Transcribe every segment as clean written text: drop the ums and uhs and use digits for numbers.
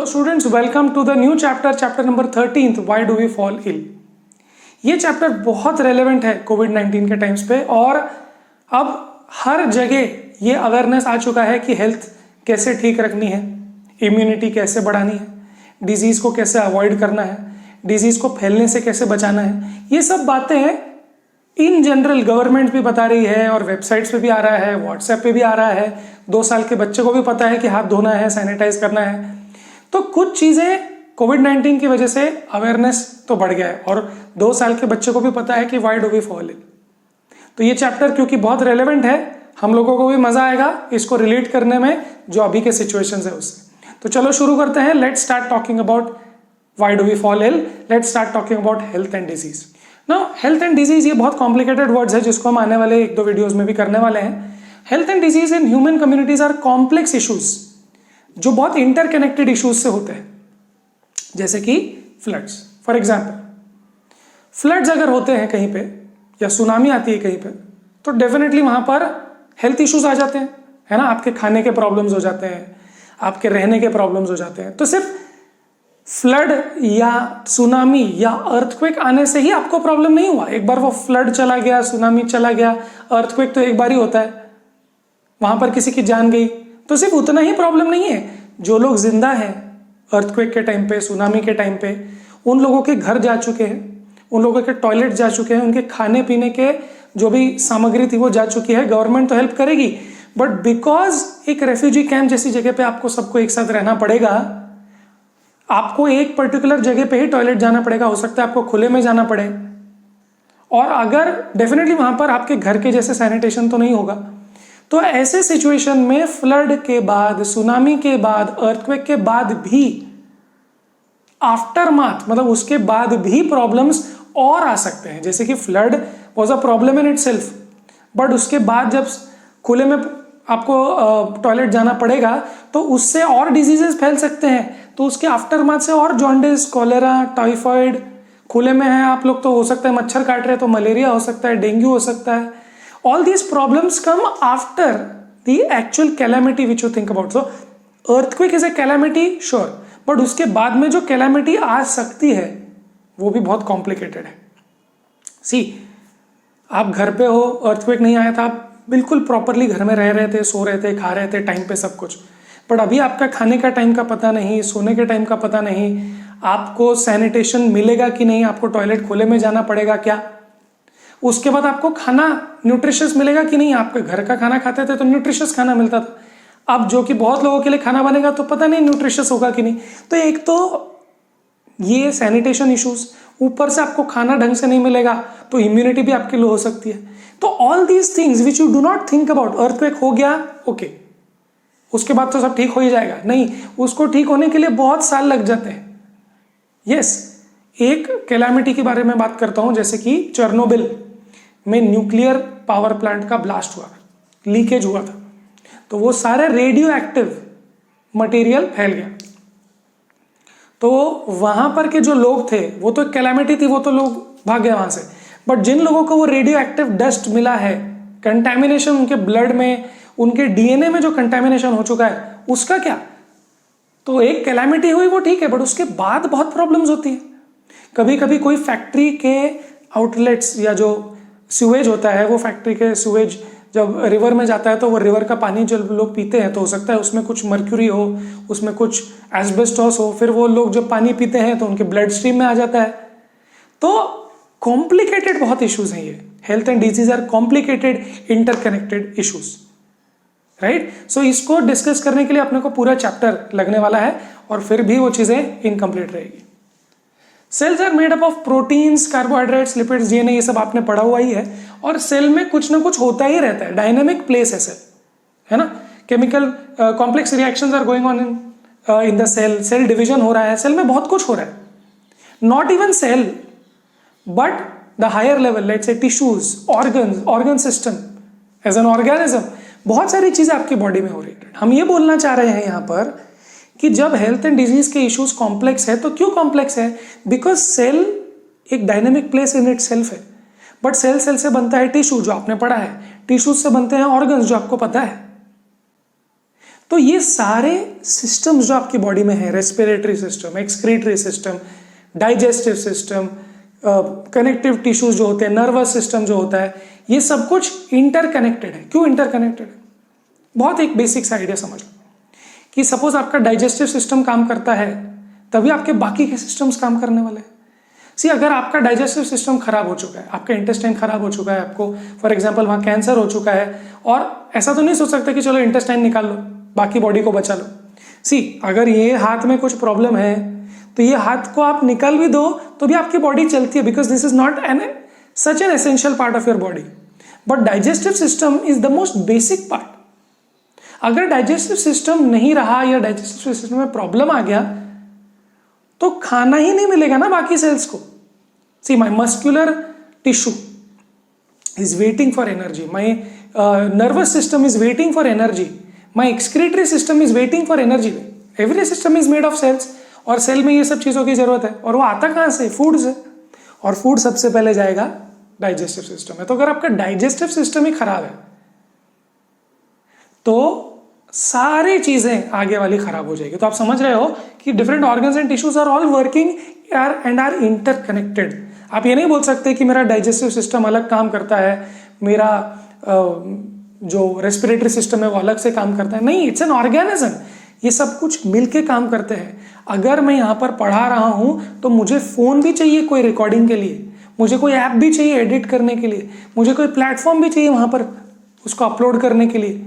Students, welcome to the new chapter number 13, why do we fall ill. ये चैप्टर बहुत relevant है कोविड-19 के टाइम्स पे, और अब हर जगह ये अवेयरनेस आ चुका है कि हेल्थ कैसे ठीक रखनी है, इम्यूनिटी कैसे बढ़ानी है, डिजीज़ को कैसे अवॉइड करना है, डिजीज़ को फैलने से कैसे बचाना है। ये सब बातें हैं इन जनरल गवर्नमेंट भी बता रही है, और वेबसाइट्स पे भी आ रहा है, व्हाट्सएप पे भी आ रहा है। 2 साल के बच्चे को भी पता है कि हाथ धोना है, सैनिटाइज करना है। तो कुछ चीज़ें कोविड-19 की वजह से अवेयरनेस तो बढ़ गया है, और 2 साल के बच्चे को भी पता है कि why do we fall ill. तो ये चैप्टर क्योंकि बहुत रेलेवेंट है, हम लोगों को भी मजा आएगा इसको रिलेट करने में जो अभी के सिचुएशंस है उससे। तो चलो शुरू करते हैं। Let's start talking about why do we fall ill. Let's start talking about health and disease. Now health and disease ये बहुत कॉम्प्लिकेटेड वर्ड्स है जिसको हम आने वाले 1-2 वीडियोज में भी करने वाले हैं। Health and disease in human communities are complex issues जो बहुत इंटरकनेक्टेड इश्यूज से होते हैं, जैसे कि फ्लड्स। फॉर एग्जाम्पल, फ्लड्स अगर होते हैं कहीं पे या सुनामी आती है कहीं पे, तो डेफिनेटली वहां पर हेल्थ इश्यूज आ जाते हैं, है ना। आपके खाने के प्रॉब्लम्स हो जाते हैं, आपके रहने के प्रॉब्लम्स हो जाते हैं। तो सिर्फ फ्लड या सुनामी या अर्थक्वेक आने से ही आपको प्रॉब्लम नहीं हुआ। एक बार वो फ्लड चला गया, सुनामी चला गया, अर्थक्वेक तो एक बार ही होता है, वहां पर किसी की जान गई, तो सिर्फ उतना ही प्रॉब्लम नहीं है। जो लोग जिंदा हैं अर्थक्वेक के टाइम पे, सुनामी के टाइम पे, उन लोगों के घर जा चुके हैं, उन लोगों के टॉयलेट जा चुके हैं, उनके खाने पीने के जो भी सामग्री थी वो जा चुकी है। गवर्नमेंट तो हेल्प करेगी, बट बिकॉज एक रेफ्यूजी कैंप जैसी जगह पे आपको सबको एक साथ रहना पड़ेगा, आपको एक पर्टिकुलर जगह पे ही टॉयलेट जाना पड़ेगा। हो सकता है आपको खुले में जाना पड़े, और अगर डेफिनेटली वहां पर आपके घर के जैसे सैनिटेशन तो नहीं होगा। तो ऐसे सिचुएशन में फ्लड के बाद, सुनामी के बाद, अर्थक्वेक के बाद भी, आफ्टरमाथ मतलब उसके बाद भी प्रॉब्लम्स और आ सकते हैं। जैसे कि flood was a problem in itself, but उसके बाद जब खुले में आपको टॉयलेट जाना पड़ेगा तो उससे और डिजीजेस फैल सकते हैं। तो उसके आफ्टरमाथ से और जॉन्डिस, कॉलेरा, टाइफाइड, खुले में है आप लोग तो हो सकता है मच्छर काट रहे हैं तो मलेरिया हो सकता है, डेंगू हो सकता है। All these problems come after the actual calamity which you think about. So, earthquake is a calamity, sure, but उसके बाद में जो calamity आ सकती है वो भी बहुत complicated है। See, आप घर पे हो, earthquake नहीं आया था, आप बिल्कुल properly घर में रह रहे थे, सो रहे थे, खा रहे थे टाइम पे सब कुछ, बट अभी आपका खाने का टाइम का पता नहीं, सोने के टाइम का पता नहीं, आपको सैनिटेशन मिलेगा कि नहीं, आपको टॉयलेट खुले में जाना पड़ेगा क्या, उसके बाद आपको खाना न्यूट्रिशियस मिलेगा कि नहीं। आपके घर का खाना खाते थे तो न्यूट्रिशियस खाना मिलता था, अब जो कि बहुत लोगों के लिए खाना बनेगा तो पता नहीं न्यूट्रिशियस होगा कि नहीं। तो एक तो ये सैनिटेशन इश्यूज, ऊपर से आपको खाना ढंग से नहीं मिलेगा तो इम्यूनिटी भी आपकी लो हो सकती है। तो all these things which you do not think about. Earthquake हो गया, ओके, उसके बाद तो सब ठीक हो ही जाएगा, नहीं, उसको ठीक होने के लिए बहुत साल लग जाते हैं। यस, एक कैलामिटी के बारे में बात करता हूं, जैसे कि चेर्नोबिल में न्यूक्लियर पावर प्लांट का ब्लास्ट हुआ, लीकेज हुआ था, तो वो सारे रेडियो एक्टिव मटेरियल फैल गया। तो वहां पर के जो लोग थे, वो तो कैलामिटी थी, वो तो लोग भाग गए वहां से, बट जिन लोगों को वो रेडियो एक्टिव डस्ट मिला है, कंटेमिनेशन उनके ब्लड में, उनके डीएनए में जो कंटेमिनेशन हो चुका है, उसका क्या। तो एक कैलामिटी हुई वो ठीक है, बट उसके बाद बहुत प्रॉब्लम्स होती है। कभी कभी कोई फैक्ट्री के आउटलेट्स या जो सीवेज होता है, वो फैक्ट्री के सीवेज जब रिवर में जाता है तो वो रिवर का पानी जो लोग पीते हैं तो हो सकता है उसमें कुछ मर्क्यूरी हो, उसमें कुछ एस्बेस्टॉस हो, फिर वो लोग जब पानी पीते हैं तो उनके ब्लड स्ट्रीम में आ जाता है। तो कॉम्प्लिकेटेड बहुत इश्यूज हैं ये। Health and disease are complicated interconnected issues, right. So इसको डिस्कस करने के लिए अपने को पूरा चैप्टर लगने वाला है, और फिर भी वो चीजें इनकम्प्लीट रहेगी। Cells are made up of proteins, carbohydrates, lipids, DNA, ये सब आपने पढ़ा हुआ ही है। और सेल में कुछ ना कुछ होता ही रहता है, डायनेमिक प्लेस है सेल, है ना। Chemical complex reactions are going on in the cell, cell division हो रहा है, सेल में बहुत कुछ हो रहा है। Not even cell but the higher level, let's say tissues, organ system as an organism, बहुत सारी चीजें आपकी बॉडी में हो रही है। हम ये बोलना चाह रहे हैं यहाँ पर कि जब हेल्थ एंड डिजीज के इश्यूज कॉम्प्लेक्स है, तो क्यों कॉम्प्लेक्स है, बिकॉज सेल एक dynamic place in it self है, बट सेल से बनता है टिश्यू, जो आपने पढ़ा है, टिश्यूज से बनते हैं ऑर्गन्स, जो आपको पता है। तो ये सारे सिस्टम्स जो आपकी बॉडी में है, respiratory system, excretory system, digestive system, connective tissues जो होते हैं, नर्वस सिस्टम जो होता है, ये सब कुछ इंटरकनेक्टेड है। क्यों इंटरकनेक्टेड है? बहुत एक बेसिक सा आइडिया समझ लो कि सपोज आपका डाइजेस्टिव सिस्टम काम करता है तभी आपके बाकी के सिस्टम्स काम करने वाले हैं। सी, अगर आपका डाइजेस्टिव सिस्टम खराब हो चुका है, आपका इंटेस्टाइन खराब हो चुका है, आपको फॉर एग्जांपल वहाँ कैंसर हो चुका है, और ऐसा तो नहीं सोच सकते कि चलो इंटेस्टाइन निकाल लो, बाकी बॉडी को बचा लो। सी, अगर ये हाथ में कुछ प्रॉब्लम है तो ये हाथ को आप निकाल भी दो तो भी आपकी बॉडी चलती है, because this is not such an essential part of your body. But digestive system is the most basic part. अगर डाइजेस्टिव सिस्टम नहीं रहा या डाइजेस्टिव सिस्टम में प्रॉब्लम आ गया तो खाना ही नहीं मिलेगा ना बाकी सेल्स को। See, my muscular tissue is waiting for energy, my nervous system is waiting for energy, my excretory system is waiting for energy. Every system is made of cells, और सेल में ये सब चीज़ों की जरूरत है, और वो आता कहाँ से? फूड से, और फूड सबसे पहले जाएगा डाइजेस्टिव सिस्टम में। तो अगर आपका डाइजेस्टिव सिस्टम ही खराब है तो सारी चीजें आगे वाली खराब हो जाएगी। तो आप समझ रहे हो कि different organs and tissues are all working and are interconnected. आप ये नहीं बोल सकते कि मेरा डाइजेस्टिव सिस्टम अलग काम करता है, मेरा जो रेस्पिरेटरी सिस्टम है वो अलग से काम करता है। नहीं, इट्स एन ऑर्गेनिज्म, ये सब कुछ मिलके काम करते हैं। अगर मैं यहाँ पर पढ़ा रहा हूँ तो मुझे फोन भी चाहिए कोई रिकॉर्डिंग के लिए, मुझे कोई ऐप भी चाहिए एडिट करने के लिए, मुझे कोई प्लेटफॉर्म भी चाहिए वहां पर उसको अपलोड करने के लिए।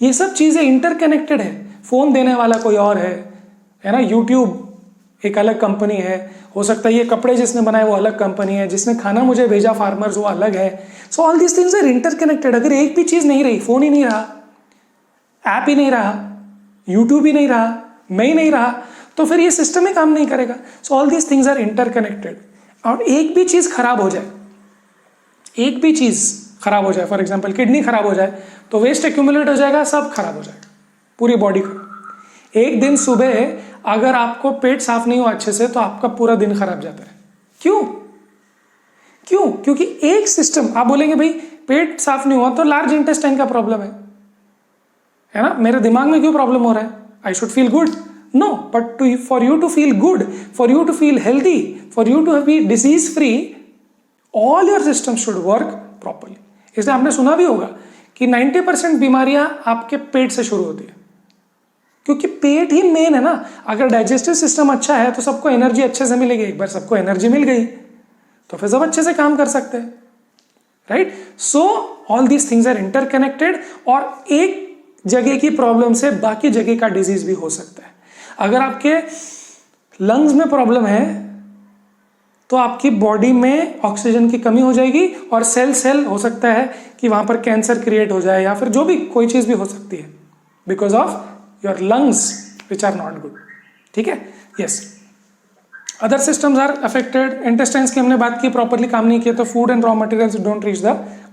ये सब चीजें इंटरकनेक्टेड है। फोन देने वाला कोई और है ना, यूट्यूब एक अलग कंपनी है, हो सकता है ये कपड़े जिसने बनाए वो अलग कंपनी है, जिसने खाना मुझे भेजा फार्मर्स वो अलग है। So all these things are interconnected. अगर एक भी चीज नहीं रही, फोन ही नहीं रहा, ऐप ही नहीं रहा, यूट्यूब ही नहीं रहा, मैं ही नहीं रहा, तो फिर ये सिस्टम ही काम नहीं करेगा। So all these things are interconnected. और एक भी चीज खराब हो जाए, एक भी चीज खराब हो जाए, फॉर एग्जाम्पल किडनी खराब हो जाए तो वेस्ट एक्यूमुलेट हो जाएगा, सब खराब हो जाएगा पूरी बॉडी को। एक दिन सुबह अगर आपको पेट साफ नहीं हुआ अच्छे से तो आपका पूरा दिन खराब जाता है। क्यों? क्योंकि एक सिस्टम, आप बोलेंगे भाई पेट साफ नहीं हुआ तो लार्ज इंटेस्टाइन का प्रॉब्लम है ना, मेरे दिमाग में क्यों प्रॉब्लम हो रहा है? I should feel good. No, but for you to feel good, for you to feel healthy, for you to be disease free, all your system should work properly. इसलिए आपने सुना भी होगा कि 90% बीमारियां आपके पेट से शुरू होती है, क्योंकि पेट ही मेन है ना। अगर डाइजेस्टिव सिस्टम अच्छा है तो सबको एनर्जी अच्छे से मिलेगी। एक बार सबको एनर्जी मिल गई तो फिर सब अच्छे से काम कर सकते हैं, right? So all these things are interconnected, और एक जगह की प्रॉब्लम से बाकी जगह का डिजीज भी हो सकता है। अगर आपके लंग्स में प्रॉब्लम है तो आपकी बॉडी में ऑक्सीजन की कमी हो जाएगी, और सेल हो सकता है कि वहां पर कैंसर क्रिएट हो जाए, या फिर जो भी कोई चीज भी हो सकती है because of your lungs which are not good. ठीक है? Yes, other systems are affected. Intestines की हमने बात की, प्रॉपरली काम नहीं किया तो food and raw materials don't reach the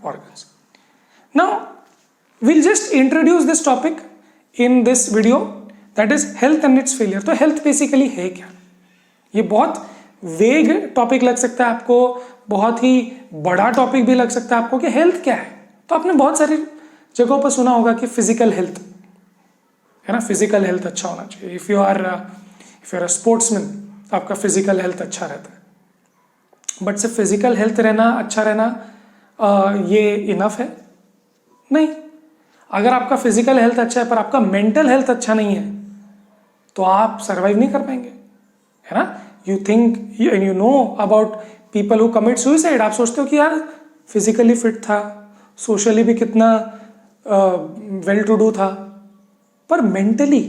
organs. Now we'll just introduce this topic in this video, that is health and its failure। तो health basically है क्या? ये बहुत वेग टॉपिक लग सकता है आपको, बहुत ही बड़ा टॉपिक भी लग सकता है आपको कि हेल्थ क्या है। तो आपने बहुत सारी जगहों पर सुना होगा कि फिजिकल हेल्थ है ना, फिजिकल हेल्थ अच्छा होना चाहिए। If you are a sportsman तो आपका फिजिकल हेल्थ अच्छा रहता है। बट सिर्फ फिजिकल हेल्थ रहना, अच्छा रहना ये इनफ है? नहीं। अगर आपका फिजिकल हेल्थ अच्छा है पर आपका मेंटल हेल्थ अच्छा नहीं है तो आप सरवाइव नहीं कर पाएंगे, है ना। You think and you know about people who commit suicide. आप सोचते हो कि यार फिजिकली फिट था, सोशली भी कितना वेल टू डू था, पर मेंटली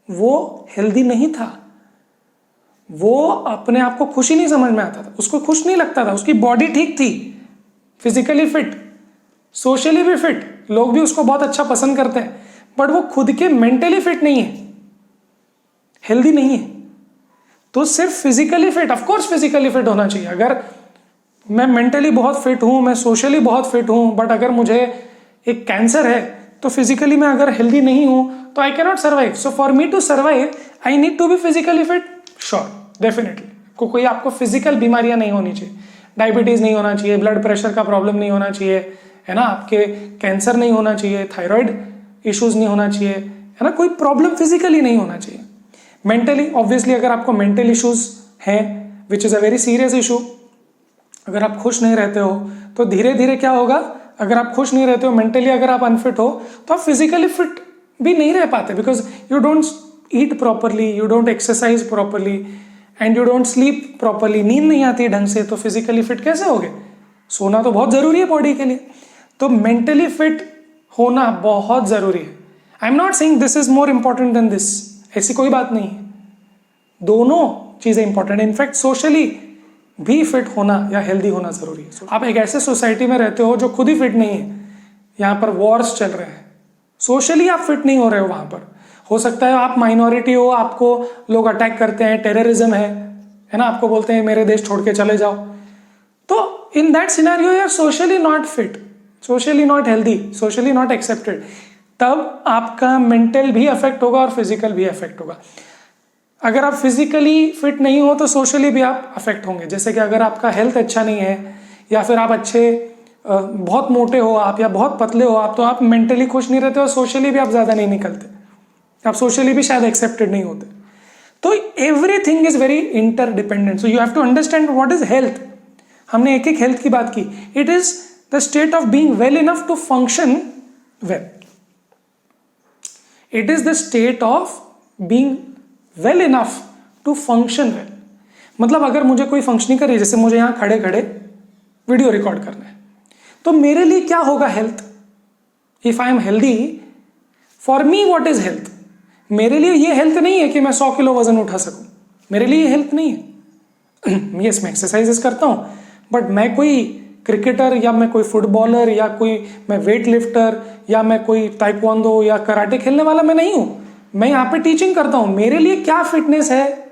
वो हेल्दी नहीं था। वो अपने आप को खुश ही नहीं समझ में आता था, उसको खुश नहीं लगता था। उसकी बॉडी ठीक थी, फिजिकली फिट, सोशली भी फिट, लोग भी उसको बहुत अच्छा पसंद करते हैं, बट वो खुद के मेंटली फिट नहीं है, हेल्दी नहीं है। तो सिर्फ physically fit, of course physically fit होना चाहिए। अगर मैं मेंटली बहुत फिट हूं, मैं सोशली बहुत फिट हूं, बट अगर मुझे एक कैंसर है तो फिजिकली मैं अगर हेल्दी नहीं हूं तो I can not survive. So for me to survive I need to be physically fit. Sure, definitely कोई आपको फिजिकल बीमारियां नहीं होनी चाहिए, डायबिटीज नहीं होना चाहिए, ब्लड प्रेशर का प्रॉब्लम नहीं होना चाहिए, है ना, आपके कैंसर नहीं होना चाहिए, थायराइड इश्यूज नहीं होना चाहिए, है ना, कोई प्रॉब्लम फिजिकली नहीं होना चाहिए। मेंटली ऑब्वियसली अगर आपको मेंटल इश्यूज हैं, which is a very serious issue, अगर आप खुश नहीं रहते हो तो धीरे धीरे क्या होगा, अगर आप खुश नहीं रहते हो मेंटली, अगर आप अनफिट हो तो आप फिजिकली फिट भी नहीं रह पाते, because you don't eat properly, you don't exercise properly and you don't sleep properly. नींद नहीं आती ढंग से, तो फिजिकली फिट कैसे होगे? सोना तो बहुत जरूरी है बॉडी के लिए। तो मेंटली फिट होना बहुत जरूरी है। I am not saying this is more important than this, ऐसी कोई बात नहीं है, दोनों चीजें इंपॉर्टेंट है। इनफैक्ट सोशली भी फिट होना या हेल्दी होना जरूरी है। आप एक ऐसे सोसाइटी में रहते हो जो खुद ही फिट नहीं है, यहाँ पर वॉर्स चल रहे हैं, सोशली आप फिट नहीं हो रहे हो, वहां पर हो सकता है आप माइनॉरिटी हो, आपको लोग अटैक करते हैं, टेररिज्म है ना, आपको बोलते हैं मेरे देश छोड़ के चले जाओ, तो in that scenario you are socially not fit, socially not healthy, socially not accepted. तब आपका मेंटल भी अफेक्ट होगा और फिजिकल भी अफेक्ट होगा। अगर आप फिजिकली फिट नहीं हो तो सोशली भी आप अफेक्ट होंगे। जैसे कि अगर आपका हेल्थ अच्छा नहीं है, या फिर आप बहुत मोटे हो आप, या बहुत पतले हो आप, तो आप मेंटली खुश नहीं रहते और सोशली भी आप ज्यादा नहीं निकलते, आप सोशली भी शायद एक्सेप्टेड नहीं होते। तो everything is very interdependent, so you have to understand what is health. हमने एक एक हेल्थ की बात की। It is the state of being well enough to function well. It is the state of being well enough to function well. मतलब अगर मुझे कोई फंक्शनिंग करिए, जैसे मुझे यहां खड़े खड़े वीडियो रिकॉर्ड करना है, तो मेरे लिए क्या होगा health? If I am healthy, for me what is health? मेरे लिए ये हेल्थ नहीं है कि मैं 100 किलो वजन उठा सकूं, मेरे लिए ये हेल्थ नहीं है। यस, मैं एक्सरसाइजेस करता हूं, बट मैं कोई क्रिकेटर या मैं कोई फुटबॉलर या कोई मैं वेट लिफ्टर या मैं कोई ताइक्वांडो या कराटे खेलने वाला मैं नहीं हूं। मैं यहाँ पे टीचिंग करता हूं। मेरे लिए क्या फिटनेस है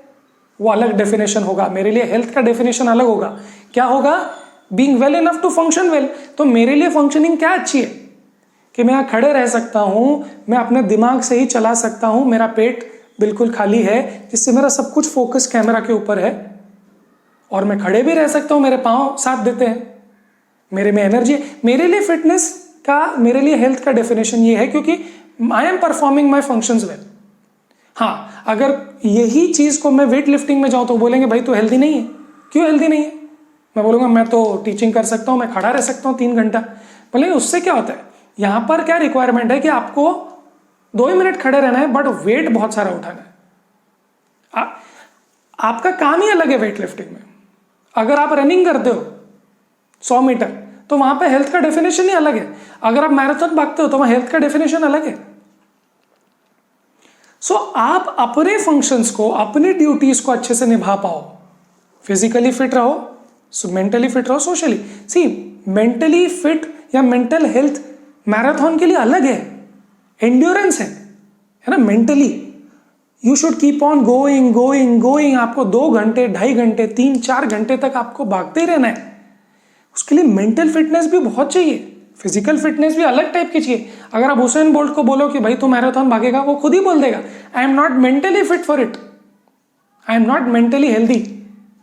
वो अलग डेफिनेशन होगा, मेरे लिए हेल्थ का डेफिनेशन अलग होगा। क्या होगा? Being well enough to function well. तो मेरे लिए फंक्शनिंग क्या अच्छी है कि मैं यहाँ खड़े रह सकता हूं, मैं अपने दिमाग से ही चला सकता हूं, मेरा पेट बिल्कुल खाली है जिससे मेरा सब कुछ फोकस कैमरा के ऊपर है, और मैं खड़े भी रह सकता हूं, मेरे पांव साथ देते हैं, मेरे में एनर्जी है। मेरे लिए फिटनेस का, मेरे लिए हेल्थ का डेफिनेशन ये है क्योंकि I am performing my functions well. हाँ, अगर यही चीज को मैं वेट लिफ्टिंग में जाऊं तो बोलेंगे भाई तू हेल्दी नहीं है। क्यों हेल्दी नहीं है? मैं बोलूंगा मैं तो टीचिंग कर सकता हूं, मैं खड़ा रह सकता हूं 3 घंटा। बोलेंगे उससे क्या होता है? यहां पर क्या रिक्वायरमेंट है कि आपको 2 ही मिनट खड़े रहना है, बट वेट बहुत सारा उठाना है। आपका काम ही अलग है वेट लिफ्टिंग में। अगर आप रनिंग करते हो 100 मीटर तो वहां पे हेल्थ का डेफिनेशन ही अलग है। अगर आप मैराथन भागते हो तो वहां हेल्थ का डेफिनेशन अलग है। सो आप अपने फंक्शंस को, अपनी ड्यूटीज को अच्छे से निभा पाओ, फिजिकली फिट रहो, मेंटली फिट रहो, सोशली। सी, मेंटली फिट या मेंटल हेल्थ मैराथन के लिए अलग है, एंड्योरेंस है ना। Mentally you should keep on going going going. आपको 2 घंटे, 2.5 घंटे, 3-4 घंटे तक आपको भागते ही रहना है। उसके लिए मेंटल फिटनेस भी बहुत चाहिए, फिजिकल फिटनेस भी अलग टाइप की चाहिए। अगर आप हुसैन बोल्ट को बोलो कि भाई तू मैराथन भागेगा, वो खुद ही बोल देगा आई am not mentally fit for it, I am not mentally healthy.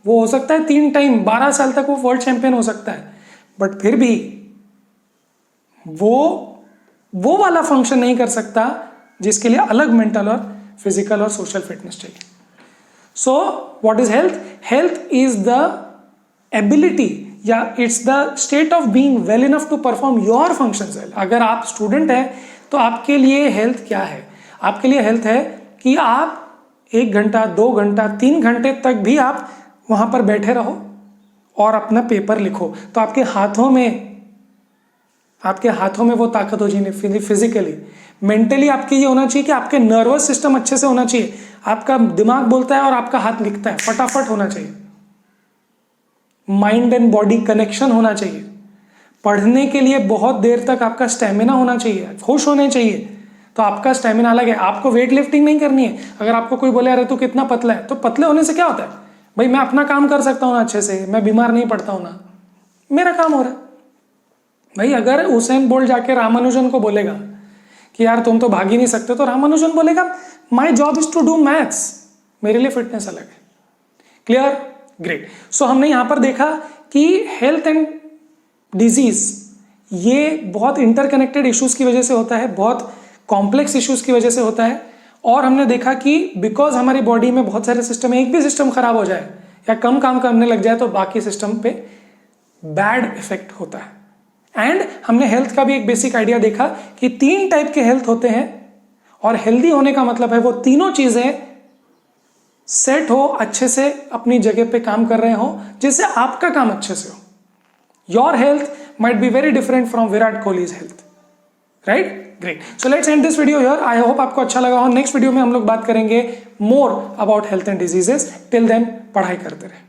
वो हो सकता है 3 टाइम 12 साल तक वो वर्ल्ड चैंपियन हो सकता है, बट फिर भी वो वाला फंक्शन नहीं कर सकता जिसके लिए अलग मेंटल और फिजिकल और सोशल फिटनेस चाहिए। So what is health? Health is the ability या it's the state of being well enough to perform your functions well. अगर आप स्टूडेंट हैं तो आपके लिए हेल्थ क्या है? आपके लिए हेल्थ है कि आप 1 घंटा, 2 घंटा, 3 घंटे तक भी आप वहां पर बैठे रहो और अपना पेपर लिखो। तो आपके हाथों में वो ताकत हो चाहिए, फिजिकली। मेंटली आपके ये होना चाहिए कि आपके नर्वस सिस्टम अच्छे से होना चाहिए, आपका दिमाग बोलता है और आपका हाथ लिखता है, फटाफट होना चाहिए। माइंड एंड बॉडी कनेक्शन होना चाहिए। पढ़ने के लिए बहुत देर तक आपका स्टेमिना होना चाहिए, खुश होने चाहिए। तो आपका स्टेमिना अलग है। आपको वेट लिफ्टिंग नहीं करनी है। अगर आपको कोई बोले अरे तू कितना पतला है, तो पतले होने से क्या होता है? भाई मैं अपना काम कर सकता हूँ ना अच्छे से, मैं बीमार नहीं पड़ता हूँ ना, मेरा काम हो रहा है। भाई अगर हुसैन बोल्ट जाके रामानुजन को बोलेगा कि यार तुम तो भाग ही नहीं सकते, तो रामानुजन बोलेगा my job is to do maths, मेरे लिए फिटनेस अलग है। क्लियर? ग्रेट। सो हमने यहां पर देखा कि हेल्थ एंड डिजीज ये बहुत इंटरकनेक्टेड इश्यूज की वजह से होता है, बहुत कॉम्प्लेक्स इश्यूज की वजह से होता है, और हमने देखा कि बिकॉज हमारी बॉडी में बहुत सारे सिस्टम है, एक भी सिस्टम खराब हो जाए या कम काम करने लग जाए तो बाकी सिस्टम पे बैड इफेक्ट होता है। एंड हमने हेल्थ का भी एक बेसिक आइडिया देखा कि 3 टाइप के हेल्थ होते हैं, और हेल्दी होने का मतलब है वो तीनों चीजें सेट हो, अच्छे से अपनी जगह पे काम कर रहे हो, जिससे आपका काम अच्छे से हो। Your health might be very different from Virat Kohli's health, right? Great, so let's end this video here. I hope आपको अच्छा लगा हो। नेक्स्ट वीडियो में हम लोग बात करेंगे more about health and diseases. Till then पढ़ाई करते रहे।